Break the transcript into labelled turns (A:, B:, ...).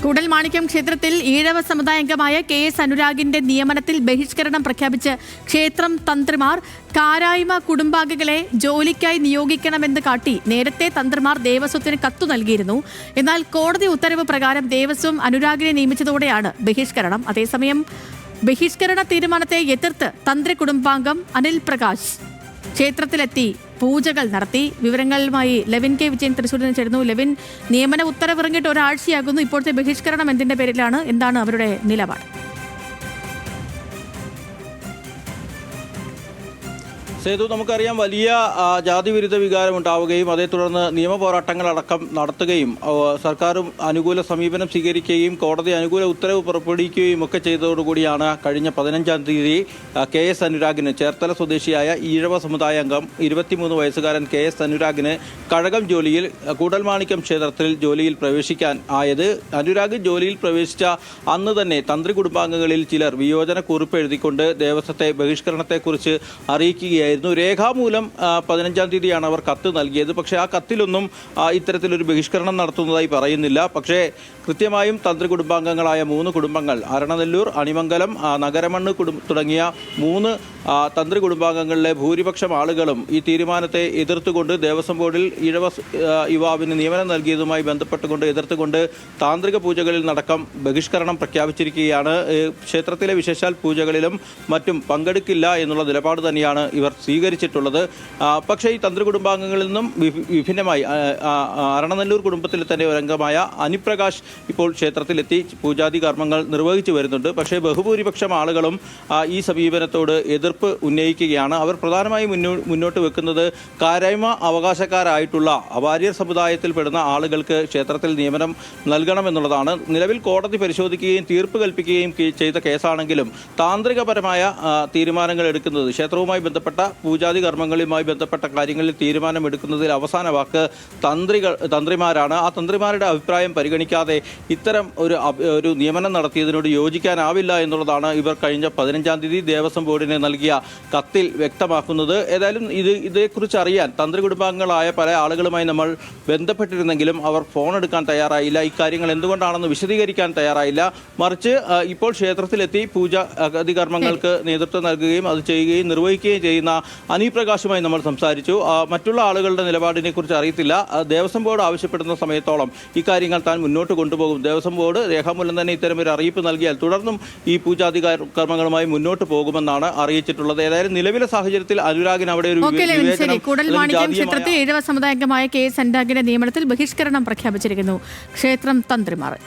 A: കൂടൽമാണിക്യം ക്ഷേത്രത്തിൽ ഈഴവ സമുദായാംഗമായ KS അനുരാഗിന്റെ നിയമനത്തിൽ ബഹിഷ്കരണം പ്രഖ്യാപിച്ച് ക്ഷേത്രം തന്ത്രിമാർ കാരായ്മ കുടുംബാംഗങ്ങളെ ജോലിക്കായി നിയോഗിക്കണമെന്ന് കാട്ടി നേരത്തെ തന്ത്രിമാർ ദേവസ്വത്തിന് കത്തു നൽകിയിരുന്നു. എന്നാൽ കോടതി ഉത്തരവ് പ്രകാരം ദേവസ്വം അനുരാഗിനെ നിയമിച്ചതോടെയാണ് ബഹിഷ്കരണം. അതേസമയം ബഹിഷ്കരണ തീരുമാനത്തെ എതിർത്ത് തന്ത്രി കുടുംബാംഗം അനിൽ പ്രകാശ് ക്ഷേത്രത്തിലെത്തി പൂജകൾ നടത്തി. വിവരങ്ങളുമായി ലെവിൻ കെ വിജയൻ തൃശ്ശൂരിൽ നിന്ന് ചേരുന്നു. ലെവിൻ, നിയമന ഉത്തരവിറങ്ങിയിട്ട് ഒരാഴ്ചയാകുന്നു. ഇപ്പോഴത്തെ ബഹിഷ്കരണം എന്തിന്റെ പേരിലാണ്? എന്താണ് അവരുടെ നിലപാട്?
B: സേതു, നമുക്കറിയാം വലിയ ജാതിവിരുദ്ധ വികാരം ഉണ്ടാവുകയും അതേ തുടർന്ന് നിയമപോരാട്ടങ്ങളടക്കം നടത്തുകയും സർക്കാരും അനുകൂല സമീപനം സ്വീകരിക്കുകയും കോടതി അനുകൂല ഉത്തരവ് പുറപ്പെടുവിക്കുകയും ഒക്കെ ചെയ്തതോടുകൂടിയാണ് കഴിഞ്ഞ 15-ാം തീയതി KS അനുരാഗിന്, ചേർത്തല സ്വദേശിയായ ഈഴവ സമുദായ അംഗം 23 വയസ്സുകാരൻ KS അനുരാഗിന് കഴകം ജോലിയിൽ കൂടൽമാണിക്യം ക്ഷേത്രത്തിൽ ജോലിയിൽ പ്രവേശിക്കാൻ ആയത്. അനുരാഗ് ജോലിയിൽ പ്രവേശിച്ച അന്ന് തന്നെ തന്ത്രി കുടുംബാംഗങ്ങളിൽ ചിലർ വിയോജന കുറിപ്പ് എഴുതിക്കൊണ്ട് ദേവസ്വത്തെ ബഹിഷ്കരണത്തെക്കുറിച്ച് അറിയിക്കുകയായിരുന്നു. രേഖാമൂലം 15-ാം തീയതിയാണ് അവർ കത്ത് നൽകിയത്. പക്ഷേ ആ കത്തിലൊന്നും ഇത്തരത്തിലൊരു ബഹിഷ്കരണം നടത്തുന്നതായി പറയുന്നില്ല. പക്ഷേ കൃത്യമായും തന്ത്രി കുടുംബാംഗങ്ങളായ 3 കുടുംബങ്ങൾ, അരണനെല്ലൂർ, അണിമംഗലം, നഗരമണ്ണ് തുടങ്ങിയ 3 തന്ത്രി കുടുംബാംഗങ്ങളിലെ ഭൂരിപക്ഷം ആളുകളും ഈ തീരുമാനത്തെ എതിർത്തുകൊണ്ട് ദേവസ്വം ബോർഡിൽ ഈഴവ യുവാവിന് നിയമനം നൽകിയതുമായി ബന്ധപ്പെട്ടുകൊണ്ട് എതിർത്തുകൊണ്ട് താന്ത്രിക പൂജകളിൽ നടക്കം ബഹിഷ്കരണം പ്രഖ്യാപിച്ചിരിക്കുകയാണ്. ക്ഷേത്രത്തിലെ വിശേഷാൽ പൂജകളിലും മറ്റും പങ്കെടുക്കില്ല എന്നുള്ള നിലപാട് തന്നെയാണ് ഇവർ സ്വീകരിച്ചിട്ടുള്ളത്. പക്ഷേ ഈ തന്ത്രി കുടുംബാംഗങ്ങളിൽ നിന്നും വിഭിന്നമായി അരണനെല്ലൂർ കുടുംബത്തിലെ തന്നെ ഒരംഗമായ അനിപ്രകാശ് ഇപ്പോൾ ക്ഷേത്രത്തിലെത്തി പൂജാതി കർമ്മങ്ങൾ നിർവഹിച്ചു വരുന്നുണ്ട്. പക്ഷേ ബഹുഭൂരിപക്ഷം ആളുകളും ഈ സമീപനത്തോട് എതിർപ്പ് ഉന്നയിക്കുകയാണ്. അവർ പ്രധാനമായും മുന്നോട്ട് വെക്കുന്നത് കാരായ്മ അവകാശക്കാരായിട്ടുള്ള അവാര്യർ സമുദായത്തിൽപ്പെടുന്ന ആളുകൾക്ക് ക്ഷേത്രത്തിൽ നിയമനം നൽകണമെന്നുള്ളതാണ്. നിലവിൽ കോടതി പരിശോധിക്കുകയും തീർപ്പ് കൽപ്പിക്കുകയും ചെയ്ത കേസാണെങ്കിലും താന്ത്രികപരമായ തീരുമാനങ്ങൾ എടുക്കുന്നത്, ക്ഷേത്രവുമായി ബന്ധപ്പെട്ട പൂജാതി കർമ്മങ്ങളുമായി ബന്ധപ്പെട്ട കാര്യങ്ങളിൽ തീരുമാനമെടുക്കുന്നതിൽ അവസാന വാക്ക് തന്ത്രിമാരാണ്. ആ തന്ത്രിമാരുടെ അഭിപ്രായം പരിഗണിക്കാതെ ഇത്തരം ഒരു നിയമനം നടത്തിയതിനോട് യോജിക്കാനാവില്ല എന്നുള്ളതാണ് ഇവർ കഴിഞ്ഞ 15-ാം തീയതി ദേവസ്വം ബോർഡിന് നൽകിയ കത്തിൽ വ്യക്തമാക്കുന്നത്. ഏതായാലും ഇതേക്കുറിച്ച് അറിയാൻ തന്ത്രി കുടുംബാംഗങ്ങളായ പല ആളുകളുമായി നമ്മൾ ബന്ധപ്പെട്ടിരുന്നെങ്കിലും അവർ ഫോൺ എടുക്കാൻ തയ്യാറായില്ല. ഇക്കാര്യങ്ങൾ എന്തുകൊണ്ടാണെന്ന് വിശദീകരിക്കാൻ തയ്യാറായില്ല. മറിച്ച് ഇപ്പോൾ ക്ഷേത്രത്തിലെത്തി പൂജാതി കർമ്മങ്ങൾക്ക് നേതൃത്വം നൽകുകയും അത് ചെയ്യുകയും നിർവഹിക്കുകയും ചെയ്യുന്ന അനിപ്രകാശുമായി നമ്മൾ സംസാരിച്ചു. മറ്റുള്ള ആളുകളുടെ നിലപാടിനെ കുറിച്ച് അറിയത്തില്ല. ദേവസ്വം ബോർഡ് ആവശ്യപ്പെടുന്ന സമയത്തോളം ഇക്കാര്യങ്ങൾ താൻ മുന്നോട്ട് കൊണ്ടുപോകും. ദേവസ്വം ബോർഡ് രേഖാമൂലം തന്നെ ഇത്തരം ഒരു അറിയിപ്പ് നൽകിയാൽ തുടർന്നും ഈ പൂജാതി കർമ്മങ്ങളുമായി മുന്നോട്ട് പോകുമെന്നാണ് അറിയിച്ചിട്ടുള്ളത്. ഏതായാലും നിലവിലെ സാഹചര്യത്തിൽ അനുരാഗിന് അവിടെ ഒരു
A: കൂടൽമാണിക്യം ക്ഷേത്രത്തിൽ ഈഴവ സമുദായാംഗമായ KS അനുരാഗിന്റെ നിയമനത്തിൽ ബഹിഷ്കരണം പ്രഖ്യാപിച്ചിരിക്കുന്നു ക്ഷേത്രം തന്ത്രിമാർ.